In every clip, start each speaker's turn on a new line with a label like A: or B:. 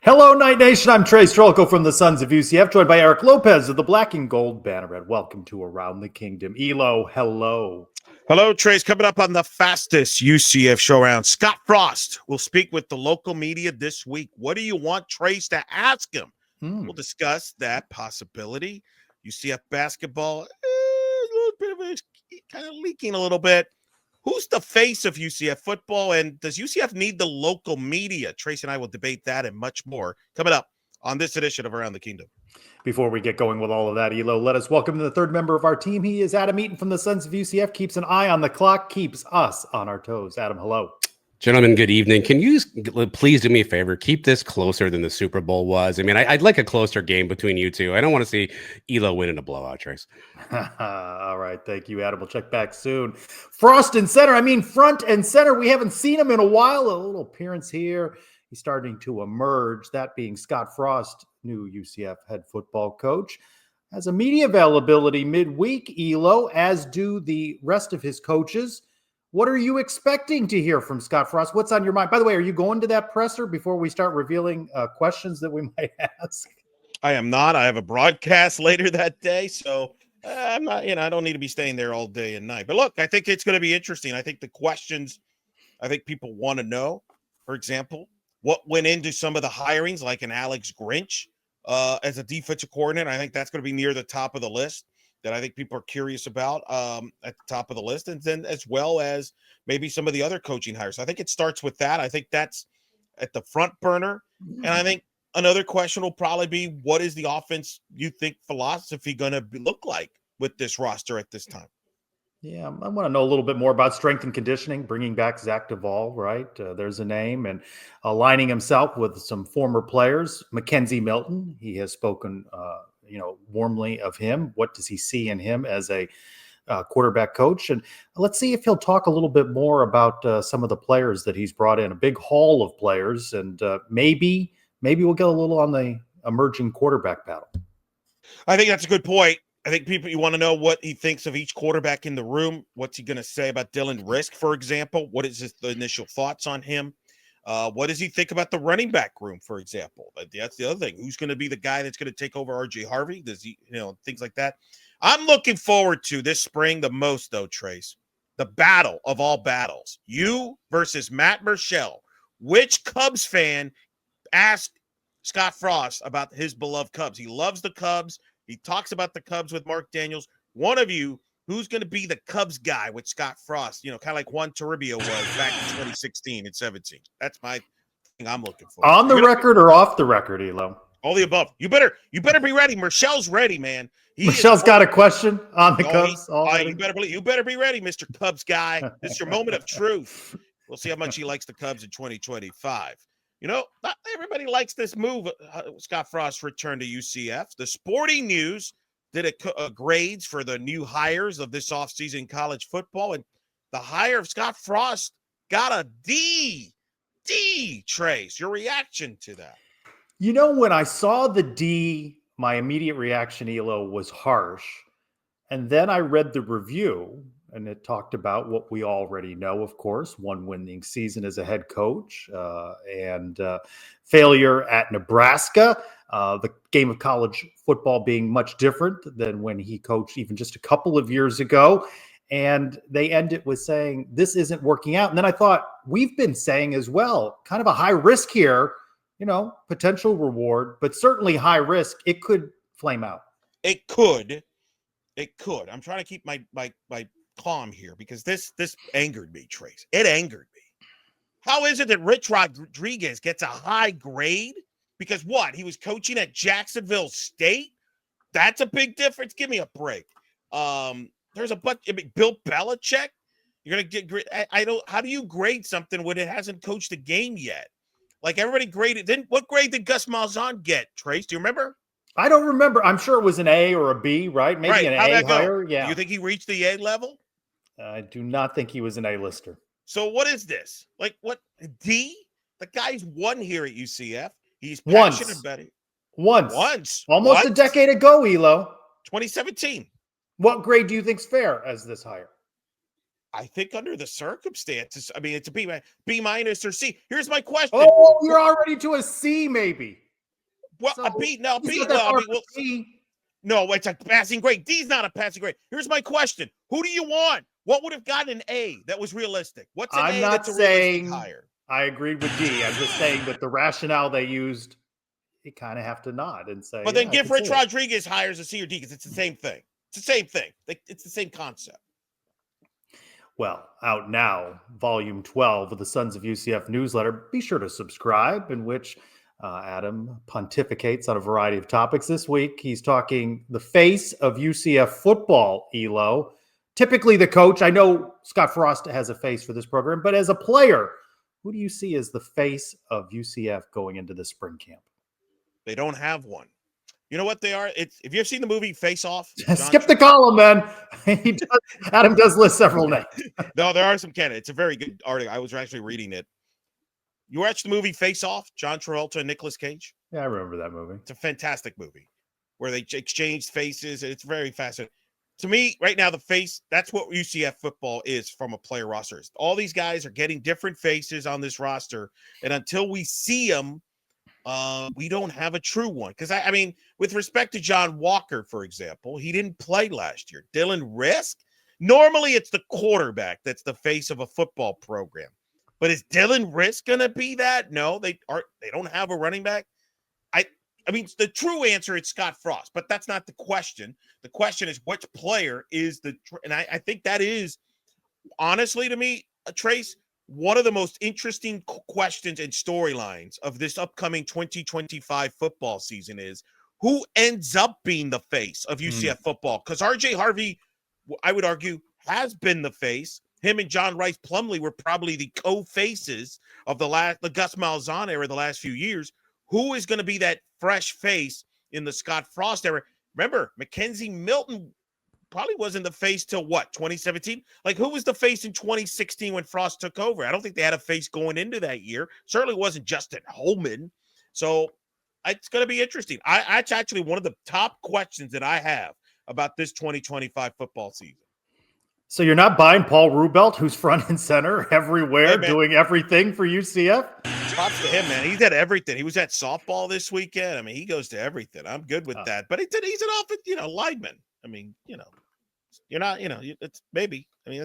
A: Hello, Night Nation. I'm Trylko from the Sons of UCF, joined by Eric Lopez of the Black and Gold Banneret. Welcome to Around the Kingdom. Elo, hello.
B: Hello, Trace. Coming up on the fastest UCF show around, Scott Frost will speak with the local media this week. What do you want Trace to ask him? We'll discuss that possibility. UCF basketball, a little bit of a kind of leaking a little bit. Who's the face of UCF football, and does UCF need the local media? Trace and I will debate that and much more coming up on this edition of Around the Kingdom.
A: Before we get going with all of that, Elo, let us welcome the third member of our team. He is Adam Eaton from the Sons of UCF, keeps an eye on the clock, keeps us on our toes. Adam, hello.
C: Gentlemen, good evening. Can you please do me a favor? Keep this closer than the Super Bowl was. I mean, I'd like a closer game between you two. I don't want to see Elo win in a blowout, Trace.
A: All right. Thank you, Adam. We'll check back soon. Front and center. We haven't seen him in a while. A little appearance here. He's starting to emerge, that being Scott Frost, new UCF head football coach. Has a media availability midweek, Elo, as do the rest of his coaches. What are you expecting to hear from Scott Frost? What's on your mind? By the way, are you going to that presser before we start revealing questions that we might ask?
B: I am not. I have a broadcast later that day, so I'm not, I don't need to be staying there all day and night. But look, I think it's going to be interesting. I think the questions I think people want to know, for example, what went into some of the hirings, like an Alex Grinch as a defensive coordinator. I think that's going to be near the top of the list that I think people are curious about at the top of the list, and then as well as maybe some of the other coaching hires. I think it starts with that. I think that's at the front burner. And I think another question will probably be, what is the offense you think philosophy going to look like with this roster at this time?
A: Yeah, I want to know a little bit more about strength and conditioning, bringing back Zach Duvall, right? There's a name, and aligning himself with some former players. Mackenzie Milton, he has spoken warmly of him. What does he see in him as a quarterback coach? And let's see if he'll talk a little bit more about some of the players that he's brought in, a big haul of players, and maybe we'll get a little on the emerging quarterback battle.
B: I think that's a good point. I think you want to know what he thinks of each quarterback in the room. What's he going to say about Dylan Risk, for example? What is the initial thoughts on him? What does he think about the running back room, for example? That's the other thing. Who's going to be the guy that's going to take over RJ Harvey? Does he, things like that? I'm looking forward to this spring the most, though, Trace. The battle of all battles. You versus Matt Burchell. Which Cubs fan asked Scott Frost about his beloved Cubs? He loves the Cubs. He talks about the Cubs with Mark Daniels. One of you, who's going to be the Cubs guy with Scott Frost? Kind of like Juan Toribio was back in 2016 and 17. That's my thing I'm looking for.
A: On the record or off the record, Elo?
B: All the above. You better be ready. Michelle's ready, man.
A: Michelle's got a question on the Cubs.
B: You better be ready, Mr. Cubs guy. This is your moment of truth. We'll see how much he likes the Cubs in 2025. Not everybody likes this move. Scott Frost returned to UCF. The Sporting News did a grades for the new hires of this offseason in college football, and the hire of Scott Frost got a D. Trace, your reaction to that?
A: When I saw the D, my immediate reaction, Elo, was harsh. And then I read the review, and it talked about what we already know, of course, one winning season as a head coach and failure at Nebraska, the game of college football being much different than when he coached even just a couple of years ago. And they end it with saying, this isn't working out. And then I thought, we've been saying as well, kind of a high risk here, potential reward, but certainly high risk. It could flame out.
B: It could. I'm trying to keep my calm here because this angered me, Trace. It angered me. How is it that Rich Rodriguez gets a high grade? Because what? He was coaching at Jacksonville State? That's a big difference. Give me a break. There's a bunch. Bill Belichick. You're gonna get great. How do you grade something when it hasn't coached a game yet? Like everybody graded. What grade did Gus Malzahn get? Trace, do you remember?
A: I don't remember. I'm sure it was an A or a B, right? Maybe an A higher. Yeah.
B: Do you think he reached the A level?
A: I do not think he was an A-lister.
B: So what is this? Like what? D? The guy's won here at UCF. He's passionate about it. Once.
A: Almost a decade ago, Elo.
B: 2017.
A: What grade do you think's fair as this hire?
B: I think under the circumstances, I mean, it's a B minus or C. Here's my question.
A: Oh, you're already to a C, maybe.
B: Well,
A: So,
B: a B. No,
A: he's
B: B.
A: not that
B: Well, I
A: far
B: mean,
A: from C.
B: no, it's a passing grade. D's not a passing grade. Here's my question: who do you want? What would have gotten an A that was realistic? What's an
A: I'm
B: A
A: not
B: that's a realistic
A: saying
B: hire?
A: I agreed with D. I'm just saying that the rationale they used, you kind of have to nod and say,
B: But
A: yeah,
B: then
A: I
B: give
A: can see
B: Rich
A: it.
B: Rodriguez hires a C or D because it's the same thing. It's the same thing. It's the same concept.
A: Well, out now, volume 12 of the Sons of UCF newsletter. Be sure to subscribe, in which Adam pontificates on a variety of topics. This week, he's talking the face of UCF football, Elo. Typically the coach. I know Scott Frost has a face for this program, but as a player, who do you see as the face of UCF going into the spring camp?
B: They don't have one. You know what they are? If you ever seen the movie Face Off,
A: Skip the column, man. Adam does list several names.
B: No, there are some candidates. It's a very good article. I was actually reading it. You watched the movie Face Off, John Travolta and Nicolas Cage?
A: Yeah, I remember that movie.
B: It's a fantastic movie where they exchanged faces. It's very fascinating. To me, right now, the face, that's what UCF football is from a player roster. All these guys are getting different faces on this roster, and until we see them, we don't have a true one. Because, I mean, with respect to John Walker, for example, he didn't play last year. Dylan Risk, normally it's the quarterback that's the face of a football program. But is Dylan Risk going to be that? No, they don't have a running back. I mean, the true answer is Scott Frost, but that's not the question. The question is which player is and I think that is, honestly, to me, Trace, one of the most interesting questions and storylines of this upcoming 2025 football season is who ends up being the face of UCF football? Because RJ Harvey, I would argue, has been the face. Him and John Rice Plumlee were probably the co-faces of the Gus Malzahn era the last few years. Who is going to be that fresh face in the Scott Frost era? Remember, Mackenzie Milton probably wasn't the face till what, 2017? Like, who was the face in 2016 when Frost took over? I don't think they had a face going into that year. Certainly wasn't Justin Holman. So it's going to be interesting. That's actually one of the top questions that I have about this 2025 football season.
A: So you're not buying Paul Rubelt, who's front and center everywhere, doing everything for UCF?
B: Props to him, man. He's at everything. He was at softball this weekend. I mean, he goes to everything. I'm good with that. But he's an offensive, lineman. I mean, you're not, it's maybe. I mean,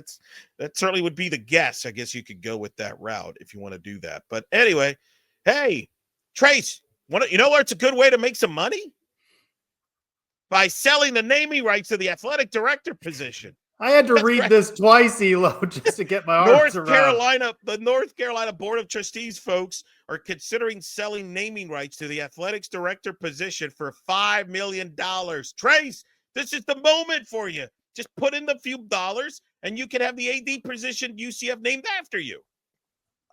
B: that certainly would be the guess. I guess you could go with that route if you want to do that. But anyway, hey, Trace, you know where it's a good way to make some money? By selling the naming rights to the athletic director position.
A: I had to read this twice, Elo, just to get my arms around.
B: The North Carolina Board of Trustees, folks, are considering selling naming rights to the athletics director position for $5 million. Trace, this is the moment for you. Just put in the few dollars, and you can have the AD position UCF named after you.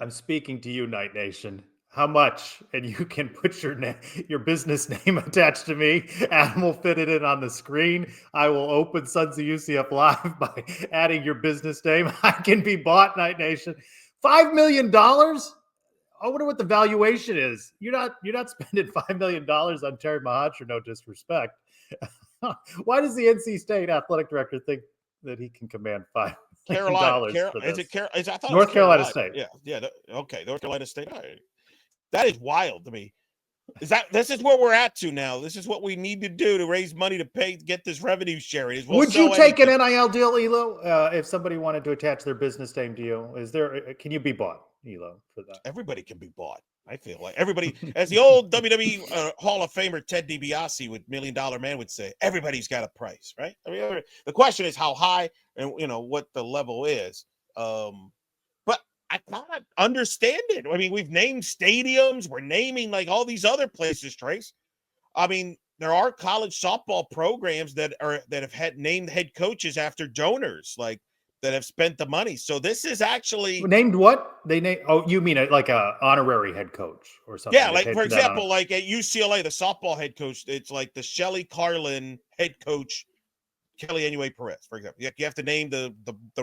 A: I'm speaking to you, Night Nation. How much? And you can put your business name attached to me. Adam will fit it in on the screen. I will open Sons of UCF Live by adding your business name. I can be bought, Night Nation. $5 million? I wonder what the valuation is. You're not spending $5 million on Terry Mahatcher, no disrespect. Why does the NC State athletic director think that he can command $5 million for this? North Carolina State.
B: Yeah. Okay, North Carolina State. All right. That is wild to me. This is where we're at to now. This is what we need to do to raise money to get this revenue sharing.
A: Would you take an NIL deal, Elo, if somebody wanted to attach their business name to you? Can you be bought, Elo, for that?
B: Everybody can be bought. I feel like everybody, as the old WWE Hall of Famer Ted DiBiase with $1 Million Man would say, everybody's got a price, right? I mean, the question is how high and what the level is. I kind of understand it. I mean, we've named stadiums. We're naming like all these other places, Trace. I mean, there are college softball programs that have had named head coaches after donors, like that have spent the money. So this is actually
A: named what they name. Oh, you mean like a honorary head coach or something?
B: Yeah, like for example, like at UCLA, the softball head coach, it's like the Shelley Carlin head coach. Kelly Anyway Perez, for example. You have to name the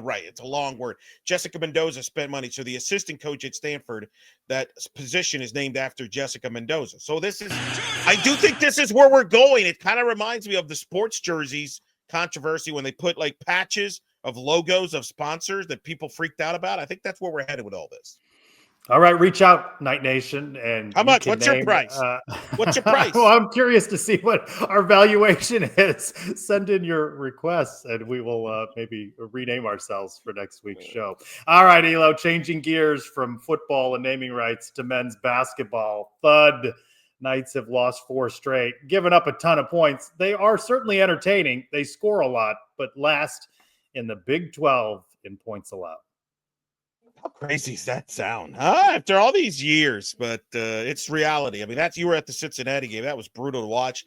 B: right. It's a long word. Jessica Mendoza spent money. So the assistant coach at Stanford, that position is named after Jessica Mendoza. So I do think this is where we're going. It kind of reminds me of the sports jerseys controversy when they put like patches of logos of sponsors that people freaked out about. I think that's where we're headed with all this.
A: All right, reach out, Night Nation, and
B: How
A: you
B: much?
A: can
B: What's your
A: name,
B: price? What's your
A: well,
B: price?
A: I'm curious to see what our valuation is. Send in your requests, and we will maybe rename ourselves for next week's show. All right, Elo, changing gears from football and naming rights to men's basketball. Thud Knights have lost 4 straight, given up a ton of points. They are certainly entertaining. They score a lot, but last in the Big 12 in points allowed.
B: How crazy does that sound, huh? After all these years, but it's reality. I mean, you were at the Cincinnati game. That was brutal to watch.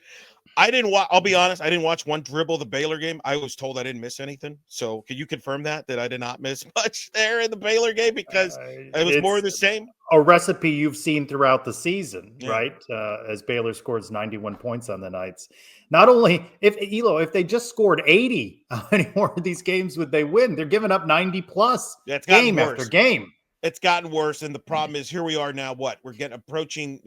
B: I didn't watch. I'll be honest. I didn't watch one dribble of the Baylor game. I was told I didn't miss anything. So, can you confirm that I did not miss much there in the Baylor game because it was more of the same?
A: A recipe you've seen throughout the season,
B: Yeah.
A: right? As Baylor scores 91 points on the Knights. Not only if they just scored 80, how many more of these games would they win? They're giving up 90 plus game after game.
B: It's gotten worse, and the problem is here we are now. We're getting approaching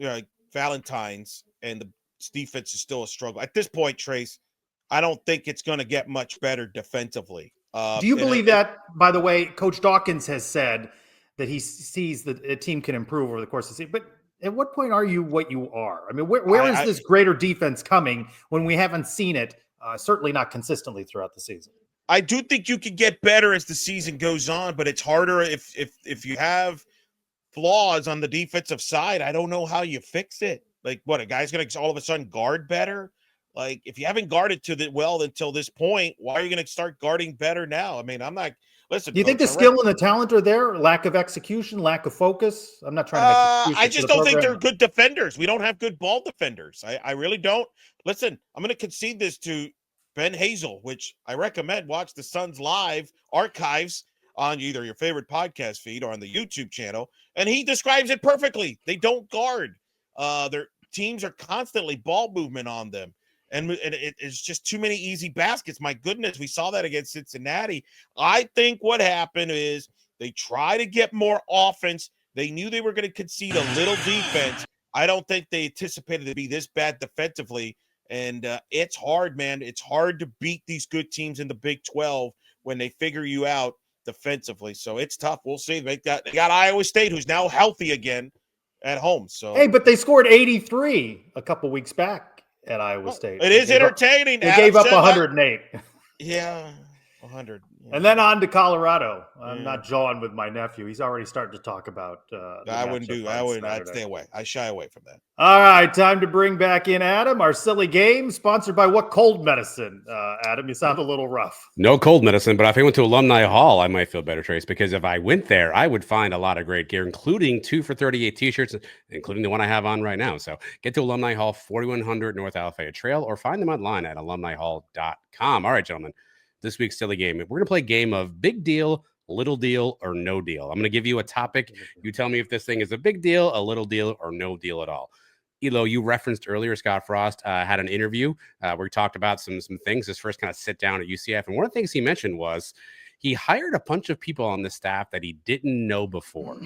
B: Valentine's, and the defense is still a struggle at this point. Trace, I don't think it's going to get much better defensively.
A: Do you believe that? By the way, Coach Dawkins has said that he sees that a team can improve over the course of the season. But at what point are you what you are? I mean, where is this greater defense coming when we haven't seen it? Certainly not consistently throughout the season.
B: I do think you can get better as the season goes on, but it's harder if you have flaws on the defensive side. I don't know how you fix it. Like, what, a guy's going to all of a sudden guard better? Like, if you haven't guarded well until this point, why are you going to start guarding better now? I mean, I'm not. Listen,
A: do you think the skill and the talent are there? Lack of execution, lack of focus? I'm not trying to make excuses.
B: I just don't think they're good defenders. We don't have good ball defenders. I really don't. Listen, I'm going to concede this to Ben Hazel, which I recommend. Watch the Suns live archives on either your favorite podcast feed or on the YouTube channel, and he describes it perfectly. They don't guard. Their teams are constantly ball movement on them. And it's just too many easy baskets. My goodness, we saw that against Cincinnati. I think what happened is they try to get more offense. They knew they were going to concede a little defense. I don't think they anticipated to be this bad defensively. And it's hard, man. It's hard to beat these good teams in the Big 12 when they figure you out defensively. So it's tough. We'll see. They got Iowa State, who's now healthy again at home. So
A: hey, but they scored 83 a couple weeks back at Iowa State.
B: It is entertaining.
A: They gave up 108.
B: Yeah, 100.
A: And then on to Colorado. I'm not jawing with my nephew. He's already starting to talk about.
B: I'd stay away. I shy away from that.
A: All right, time to bring back in Adam. Our silly game, sponsored by what cold medicine? Adam, you sound a little rough.
C: No cold medicine, but if I went to Alumni Hall, I might feel better, Trace, because if I went there, I would find a lot of great gear, including 2 for $38 t-shirts, including the one I have on right now. So get to Alumni Hall, 4100 North Alafaya Trail, or find them online at alumnihall.com. All right, gentlemen. This week's silly game. We're going to play a game of big deal, little deal, or no deal. I'm going to give you a topic. You tell me if this thing is a big deal, a little deal, or no deal at all. Elo, you referenced earlier, Scott Frost had an interview where he talked about some things, his first kind of sit down at UCF. And one of the things he mentioned was he hired a bunch of people on the staff that he didn't know before.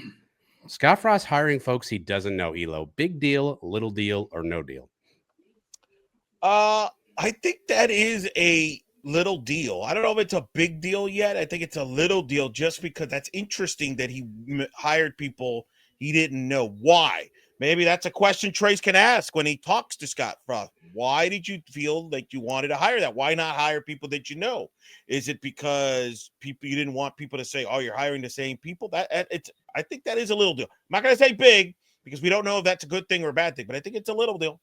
C: Scott Frost hiring folks he doesn't know, Elo. Big deal, little deal, or no deal?
B: I think that is a little deal. I don't know if it's a big deal yet. I think it's a little deal just because that's interesting that he hired people he didn't know. Why? Maybe that's a question Trace can ask when he talks to Scott Frost. Why did you feel like you wanted to hire that? Why not hire people that you know? Is it because you didn't want people to say, "Oh, you're hiring the same people"? I think that is a little deal. I'm not going to say big because we don't know if that's a good thing or a bad thing, but I think it's a little deal.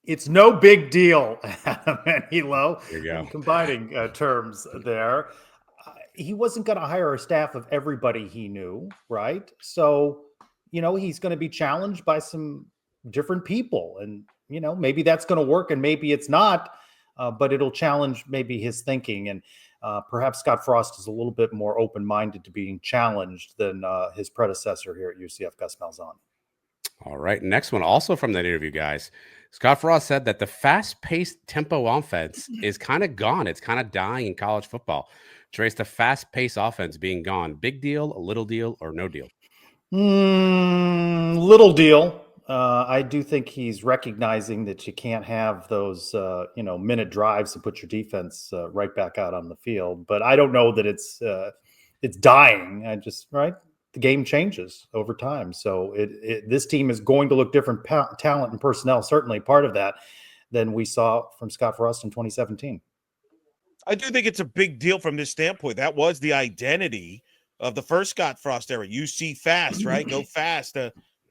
A: It's no big deal, Adam and Elo.
C: There you go.
A: Combining terms there. He wasn't going to hire a staff of everybody he knew, right? So, he's going to be challenged by some different people. And, maybe that's going to work and maybe it's not, but it'll challenge maybe his thinking. And perhaps Scott Frost is a little bit more open-minded to being challenged than his predecessor here at UCF, Gus Malzahn.
C: All right. Next one, also from that interview, guys. Scott Frost said that the fast-paced tempo offense is kind of gone. It's kind of dying in college football. Trace, the fast-paced offense being gone. Big deal, a little deal, or no deal?
A: Little deal. I do think he's recognizing that you can't have those, minute drives to put your defense right back out on the field. But I don't know that it's dying. Right. The game changes over time, so this team is going to look different. Talent and personnel, certainly part of that, than we saw from Scott Frost in 2017.
B: I do think it's a big deal from this standpoint. That was the identity of the first Scott Frost era. You see fast, right? Go fast.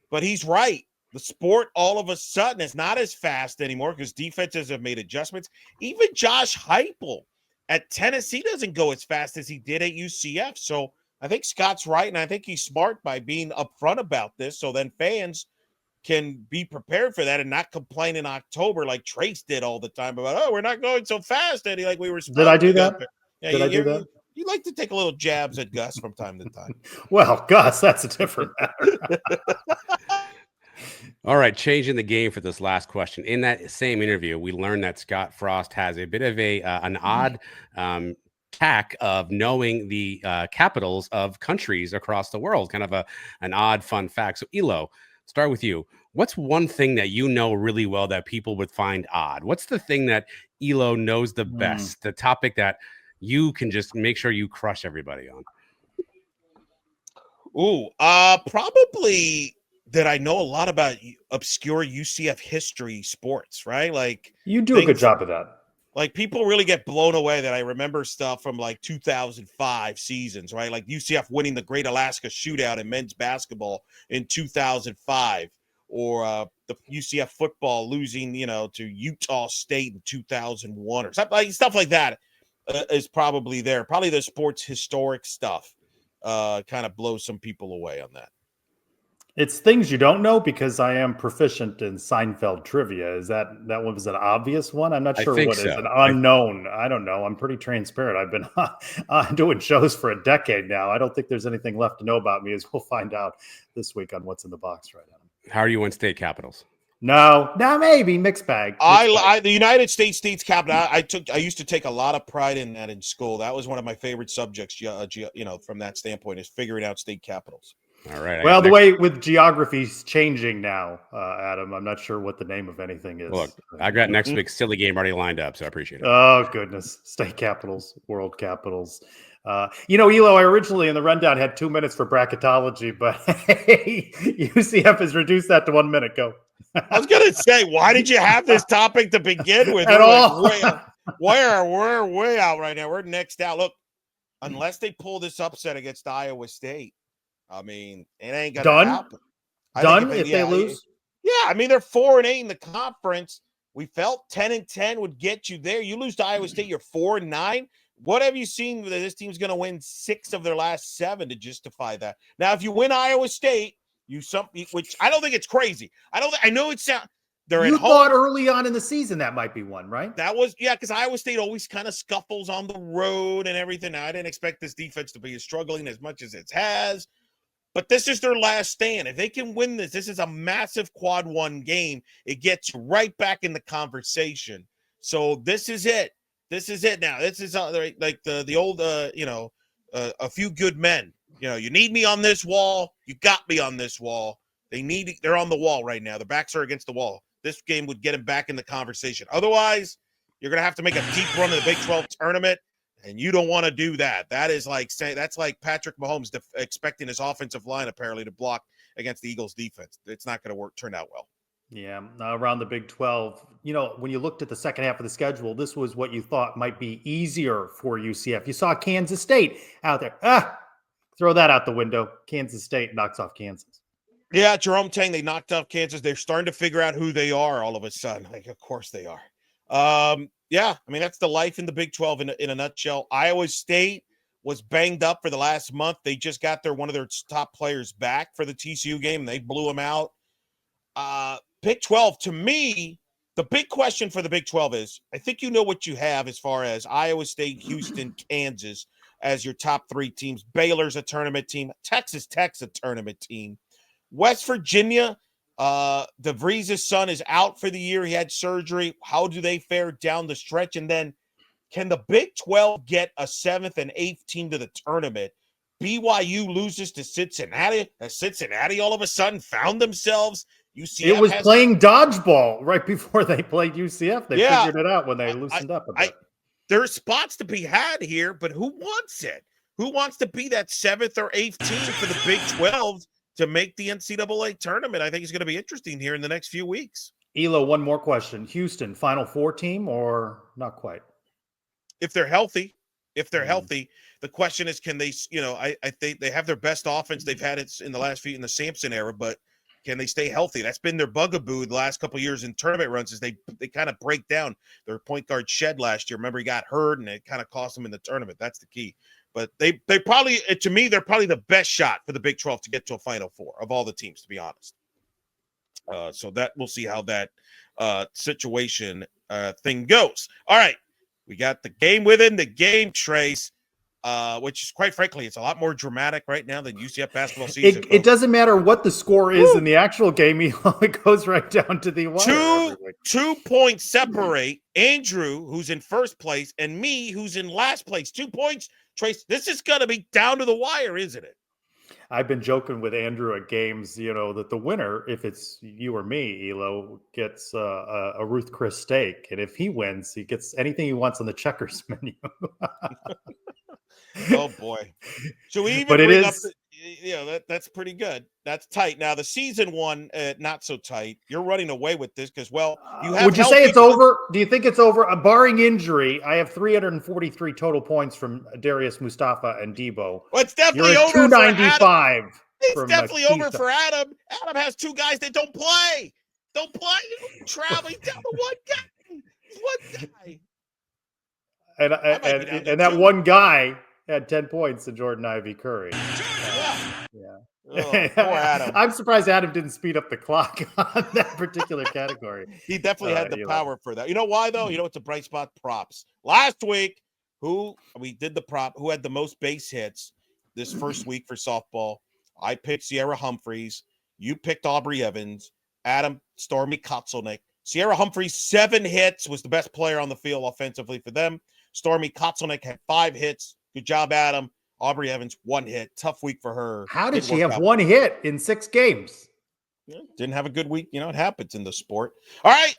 B: But he's right. The sport all of a sudden is not as fast anymore because defenses have made adjustments. Even Josh Heupel at Tennessee doesn't go as fast as he did at UCF. So I think Scott's right, and I think he's smart by being upfront about this. So then fans can be prepared for that and not complain in October like Trace did all the time about, oh, we're not going so fast, Eddie, like we were supposed to.
A: Did I do that?
B: Yeah,
A: Did I do that?
B: You like to take a little jabs at Gus from time to time.
A: Well, Gus, that's a different matter.
C: All right, changing the game for this last question. In that same interview, we learned that Scott Frost has a bit of an odd tack of knowing the capitals of countries across the world. Kind of an odd fun fact. So, Elo, start with you. What's one thing that you know really well that people would find odd? What's the thing that Elo knows the best? The topic that you can just make sure you crush everybody on?
B: Probably that I know a lot about obscure UCF history sports, right? Like
A: you do a good job of that.
B: Like people really get blown away that I remember stuff from like 2005 seasons, right? Like UCF winning the Great Alaska Shootout in men's basketball in 2005, or the UCF football losing, to Utah State in 2001, or stuff like that is probably there. Probably the sports historic stuff kind of blows some people away on that.
A: It's things you don't know because I am proficient in Seinfeld trivia. Is that one was an obvious one? I'm not sure what is an unknown. I don't know. I'm pretty transparent. I've been doing shows for a decade now. I don't think there's anything left to know about me, as we'll find out this week on What's in the Box right now.
C: How are you in state capitals?
A: No, maybe mixed bag.
B: The United States capital. I used to take a lot of pride in that in school. That was one of my favorite subjects. From that standpoint, is figuring out state capitals.
C: All right.
A: Well, the way with geography's changing now, Adam, I'm not sure what the name of anything is.
C: Look, I got next week's silly game already lined up, so I appreciate it.
A: Oh, goodness. State capitals, world capitals. Elo, I originally in the rundown had 2 minutes for bracketology, but hey, UCF has reduced that to 1 minute. Go.
B: I was going to say, why did you have this topic to begin with?
A: At all?
B: We're way out right now. We're next out. Look, unless they pull this upset against Iowa State, I mean, it ain't going to happen.
A: Done if they lose?
B: Yeah, I mean, they're 4-8 in the conference. We felt 10-10 would get you there. You lose to Iowa State, you're 4-9. What have you seen that this team's going to win 6 of their last 7 to justify that? Now, if you win Iowa State, which I don't think it's crazy. I know it sounds.
A: You thought early on in the season that might be one, right?
B: That was, because Iowa State always kind of scuffles on the road and everything. Now, I didn't expect this defense to be struggling as much as it has. But this is their last stand. If they can win this is a massive quad 1 game. It gets right back in the conversation. So this is it. This is it now. This is like the old, a few good men. You need me on this wall. You got me on this wall. They're on the wall right now. Their backs are against the wall. This game would get them back in the conversation. Otherwise, you're going to have to make a deep run in the Big 12 tournament. And you don't want to do that. That's like Patrick Mahomes expecting his offensive line apparently to block against the Eagles defense. It's not going to turn out well.
A: Yeah, around the Big 12, when you looked at the second half of the schedule, this was what you thought might be easier for UCF. You saw Kansas State out there. Throw that out the window. Kansas State knocks off Kansas.
B: Yeah, Jerome Tang, they knocked off Kansas. They're starting to figure out who they are all of a sudden. Like, of course they are. Yeah, I mean, that's the life in the Big 12 in a nutshell. Iowa State was banged up for the last month. They just got one of their top players back for the TCU game, and they blew him out. Big 12, to me, the big question for the Big 12 is, I think you know what you have as far as Iowa State, Houston, Kansas as your top 3 teams. Baylor's a tournament team. Texas Tech's a tournament team. West Virginia, DeVries' son is out for the year. He had surgery. How do they fare down the stretch? And then can the Big 12 get a 7th and 8th team to the tournament? BYU loses to Cincinnati. Cincinnati all of a sudden found themselves, UCF
A: It was
B: has
A: playing dodgeball right before they played UCF. They
B: Yeah.
A: figured it out when they loosened up a bit.
B: There's spots to be had here, but who wants it? Who wants to be that 7th or 8th team for the Big 12 to make the NCAA tournament? I think it's going to be interesting here in the next few weeks.
A: Elo, one more question. Houston, Final Four team or not quite?
B: If they're healthy, the question is, can they, I think they have their best offense. They've had it in the last few in the Sampson era, but can they stay healthy? That's been their bugaboo the last couple of years in tournament runs, is they kind of break down. Their point guard Shed last year, remember, he got hurt and it kind of cost them in the tournament. That's the key. But they probably, to me, they're probably the best shot for the Big 12 to get to a Final Four of all the teams, to be honest. So that we'll see how that situation thing goes. All right. We got the game within the game, Trace, which is, quite frankly, it's a lot more dramatic right now than UCF basketball season.
A: It doesn't matter what the score is in the actual game. It goes right down to the wire.
B: 2 points separate Andrew, who's in first place, and me, who's in last place. 2 points, Trace. This is going to be down to the wire, isn't it?
A: I've been joking with Andrew at games, that the winner, if it's you or me, Elo, gets a Ruth Chris steak. And if he wins, he gets anything he wants on the Checkers menu.
B: Oh, boy. Should we even bring up that's pretty good. That's tight. Now, the season one, not so tight. You're running away with this because, you have.
A: Would you say it's over? Do you think it's over? Barring injury, I have 343 total points from Darius Mustafa and Debo.
B: Well, it's definitely
A: You're at
B: over
A: 295.
B: It's definitely over for Adam. Adam has 2 guys that don't play. Traveling down to one guy. One guy.
A: And that one guy had 10 points in Jordan Ivy Curry. Yeah.
B: Oh, poor Adam.
A: I'm surprised Adam didn't speed up the clock on that particular category.
B: He definitely had the power for that. You know why, though? You know, it's a bright spot. Props. Last week, we did the prop, who had the most base hits this first week for softball. I picked Sierra Humphreys. You picked Aubrey Evans. Adam, Stormy Kotzelnick. Sierra Humphreys, 7 hits, was the best player on the field offensively for them. Stormy Kotzelnick had 5 hits. Good job, Adam. Aubrey Evans, 1 hit. Tough week for her.
A: How did she have 1 hit in 6 games?
B: Yeah, didn't have a good week. It happens in the sport. All right.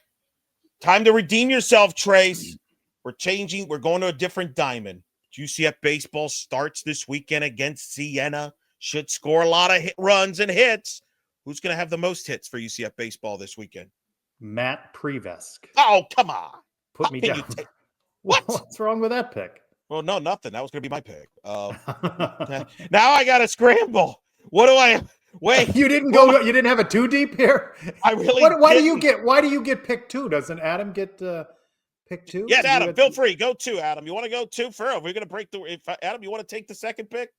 B: Time to redeem yourself, Trace. We're changing. We're going to a different diamond. UCF baseball starts this weekend against Siena. Should score a lot of runs and hits. Who's going to have the most hits for UCF baseball this weekend?
A: Matt Prevesk.
B: Oh, come on.
A: Put me down. What's wrong with that pick?
B: Well, no, nothing. That was going to be my pick. Now I got to scramble. What do I wait?
A: You didn't go. You didn't have a 2 deep here.
B: I really.
A: Why do you get? Why do you get pick 2? Doesn't Adam get pick 2?
B: Yes, Adam. Feel free. Go 2, Adam. You want to go 2 for? We're going to break the. Adam, you want to take the second pick?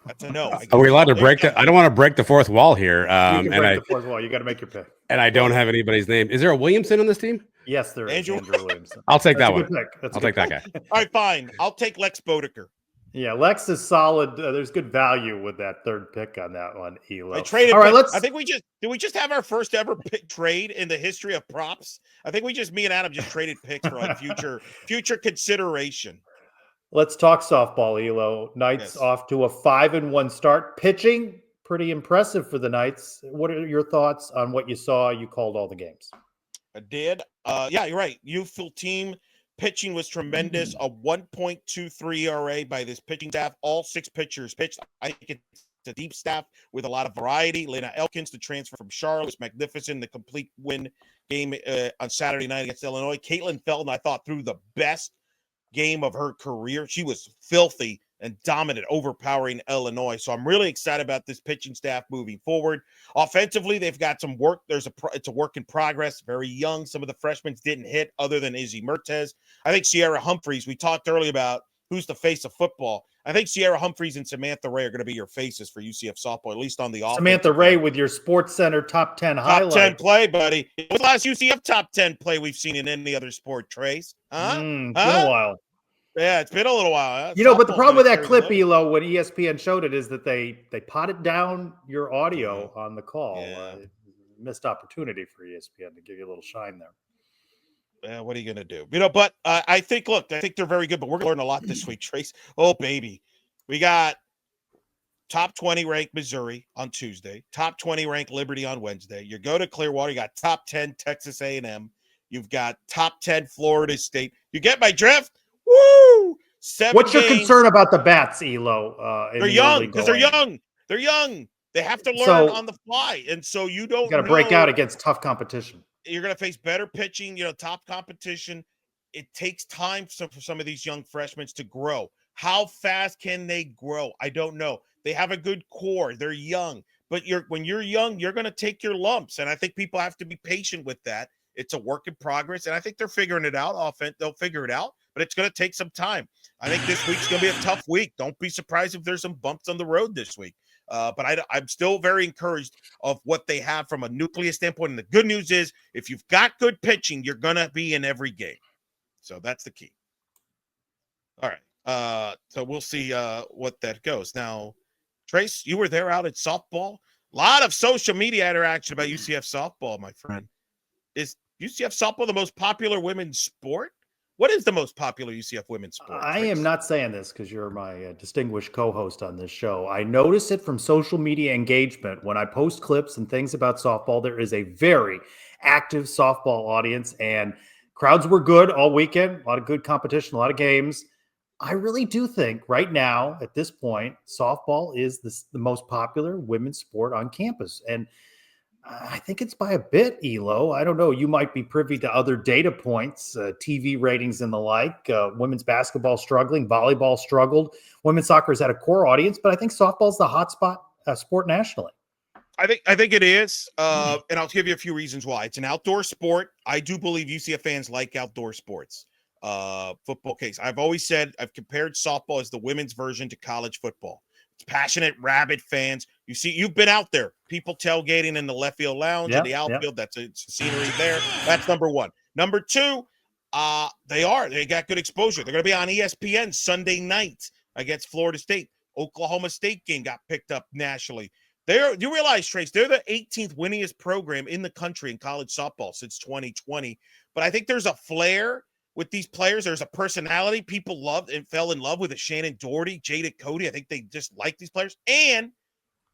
B: That's a no.
C: Are we allowed to break that? I don't want to break the fourth wall here.
A: The fourth wall. You got to make your pick.
C: And I don't have anybody's name. Is there a Williamson on this team?
A: Yes, there is. Andrew Williamson.
C: I'll take that one.
A: I'll
C: take that guy.
B: All right, fine. I'll take Lex Bodeker.
A: Yeah, Lex is solid. There's good value with that 3rd pick on that one, Elo.
B: All right, I think did we just have our first ever pick trade in the history of props? I think me and Adam just traded picks for like future consideration.
A: Let's talk softball, Elo. Knights off to a 5-1 start. Pitching, pretty impressive for the Knights. What are your thoughts on what you saw? You called all the games.
B: I did. Yeah, you're right. Youthful team. Pitching was tremendous. A 1.23 ERA by this pitching staff. All 6 pitchers pitched. I think it's a deep staff with a lot of variety. Lena Elkins, the transfer from Charlotte, was magnificent. The complete win game on Saturday night against Illinois. Caitlin Felton, I thought, threw the best game of her career. She was filthy and dominant, overpowering Illinois. So I'm really excited about this pitching staff moving forward. Offensively, they've got some work. It's a work in progress. Very young. Some of the freshmen didn't hit, other than Izzy Mertez. I think Sierra Humphreys. We talked earlier about who's the face of football. I think Sierra Humphreys and Samantha Ray are going to be your faces for UCF softball, at least on the offense.
A: Samantha Ray with your Sports Center top 10 highlight.
B: Top 10 play, buddy. What's the last UCF top 10 play we've seen in any other sport, Trace?
A: Been a while.
B: Yeah, it's been a little while.
A: But the problem with that clip, Elo, when ESPN showed it, is that they potted down your audio on the call.
B: Yeah.
A: Missed opportunity for ESPN to give you a little shine there.
B: What are you going to do? But I think they're very good, but we're going to learn a lot this week, Trace. Oh, baby. We got top 20 ranked Missouri on Tuesday, top 20 ranked Liberty on Wednesday. You go to Clearwater, you got top 10 Texas A&M. You've got top 10 Florida State. You get my drift? Woo!
A: What's your
B: games.
A: concern about the bats, Elo?
B: They're young because they're young. They're young. They have to learn on the fly. And so you don't
A: got to break out against tough competition.
B: You're going to face better pitching, top competition. It takes time for some of these young freshmen to grow. How fast can they grow? I don't know. They have a good core. They're young. But when you're young, you're going to take your lumps. And I think people have to be patient with that. It's a work in progress. And I think they're figuring it out. They'll figure it out. But it's going to take some time. I think this week's going to be a tough week. Don't be surprised if there's some bumps on the road this week. But I'm still very encouraged of what they have from a nucleus standpoint. And the good news is if you've got good pitching, you're going to be in every game. So that's the key. All right. So we'll see what that goes. Now, Trace, you were there out at softball. A lot of social media interaction about UCF softball, my friend. Is UCF softball the most popular women's sport? What is the most popular UCF women's sport?
A: I am not saying this because you're my distinguished co-host on this show. I notice it from social media engagement. When I post clips and things about softball, there is a very active softball audience, and crowds were good all weekend. A lot of good competition, a lot of games. I really do think right now, at this point, softball is the most popular women's sport on campus. And I think it's by a bit, Elo. I don't know. You might be privy to other data points, TV ratings and the like. Women's basketball struggling, volleyball struggled. Women's soccer has had a core audience, but I think softball's the hotspot sport nationally.
B: I think it is, and I'll give you a few reasons why. It's an outdoor sport. I do believe UCF fans like outdoor sports. Football case. I've always said I've compared softball as the women's version to college football. It's passionate, rabid fans. You've been out there. People tailgating in the left field lounge and the outfield. That's it's scenery there. That's number one. Number two, they got good exposure. They're going to be on ESPN Sunday night against Florida State. Oklahoma State game got picked up nationally. You realize, Trace, they're the 18th winningest program in the country in college softball since 2020. But I think there's a flair with these players. There's a personality. People loved and fell in love with a Shannon Doherty, Jada Cody. I think they just like these players. And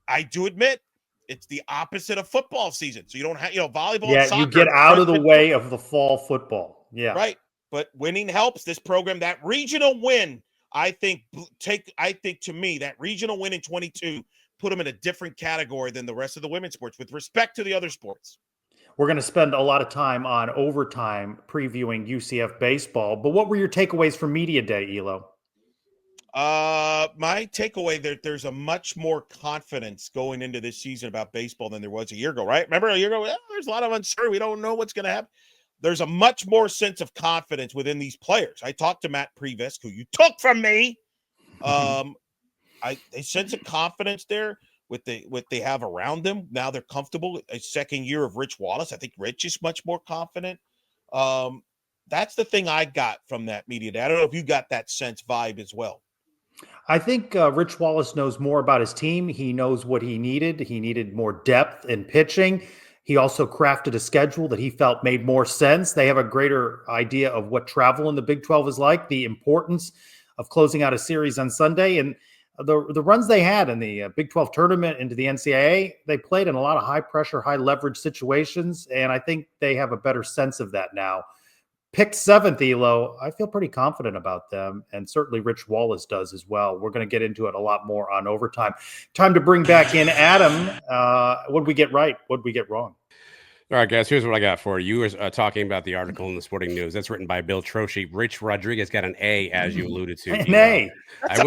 B: I do admit it's the opposite of football season. So you don't have, volleyball and soccer.
A: You get out of the way of the fall football. Yeah.
B: Right. But winning helps this program. That regional win, I think to me, that regional win in 22 put them in a different category than the rest of the women's sports with respect to the other sports.
A: We're going to spend a lot of time on overtime previewing UCF baseball. But what were your takeaways from Media Day, Elo?
B: My takeaway, there's a much more confidence going into this season about baseball than there was a year ago, right? Remember a year ago, there's a lot of uncertainty. We don't know what's going to happen. There's a much more sense of confidence within these players. I talked to Matt Previsk, who you took from me. A sense of confidence there with what they have around them. Now they're comfortable. A second year of Rich Wallace. I think Rich is much more confident. That's the thing I got from that media day. I don't know if you got that sense vibe as well.
A: I think Rich Wallace knows more about his team. He knows what he needed. He needed more depth in pitching. He also crafted a schedule that he felt made more sense. They have a greater idea of what travel in the Big 12 is like, the importance of closing out a series on Sunday. And the runs they had in the Big 12 tournament into the NCAA, they played in a lot of high-pressure, high-leverage situations, and I think they have a better sense of that now. Picked 7th, Elo, I feel pretty confident about them, and certainly Rich Wallace does as well. We're going to get into it a lot more on overtime. Time to bring back in Adam. What did we get right? What did we get wrong?
C: All right, guys, here's what I got for you. You were talking about the article in the Sporting News. That's written by Bill Troshi. Rich Rodriguez got an A, as you alluded to.
A: An A.
C: I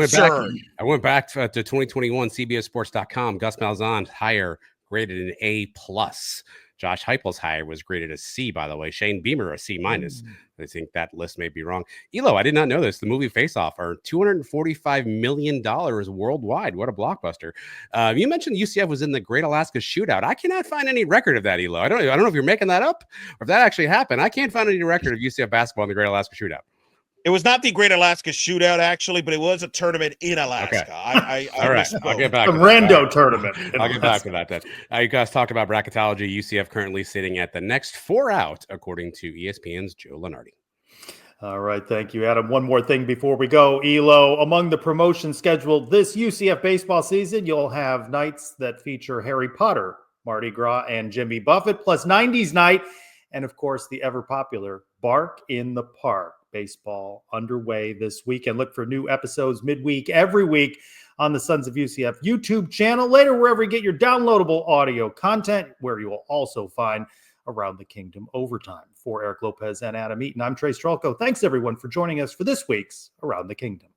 C: went back to 2021, CBSSports.com. Gus Malzahn's hire graded an A+. Josh Heupel's hire was graded a C, by the way. Shane Beamer, a C-. I think that list may be wrong. Elo, I did not know this. The movie Face Off earned $245 million worldwide. What a blockbuster. You mentioned UCF was in the Great Alaska Shootout. I cannot find any record of that, Elo. I don't know if you're making that up or if that actually happened. I can't find any record of UCF basketball in the Great Alaska Shootout.
B: It was not the Great Alaska Shootout, actually, but it was a tournament in Alaska.
C: Okay. All right. I'll get back
A: to that. Rando tournament.
C: I'll get back to that then. You guys talk about bracketology. UCF currently sitting at the next 4 out, according to ESPN's Joe Lunardi.
A: All right, thank you, Adam. One more thing before we go. Elo, among the promotions scheduled this UCF baseball season, you'll have nights that feature Harry Potter, Mardi Gras, and Jimmy Buffett, plus 90s night, and of course, the ever-popular Bark in the Park. Baseball underway this weekend. Look for new episodes midweek every week on the Sons of UCF YouTube channel. Later, wherever you get your downloadable audio content, where you will also find Around the Kingdom Overtime. For Eric Lopez and Adam Eaton, I'm Trylko. Thanks, everyone, for joining us for this week's Around the Kingdom.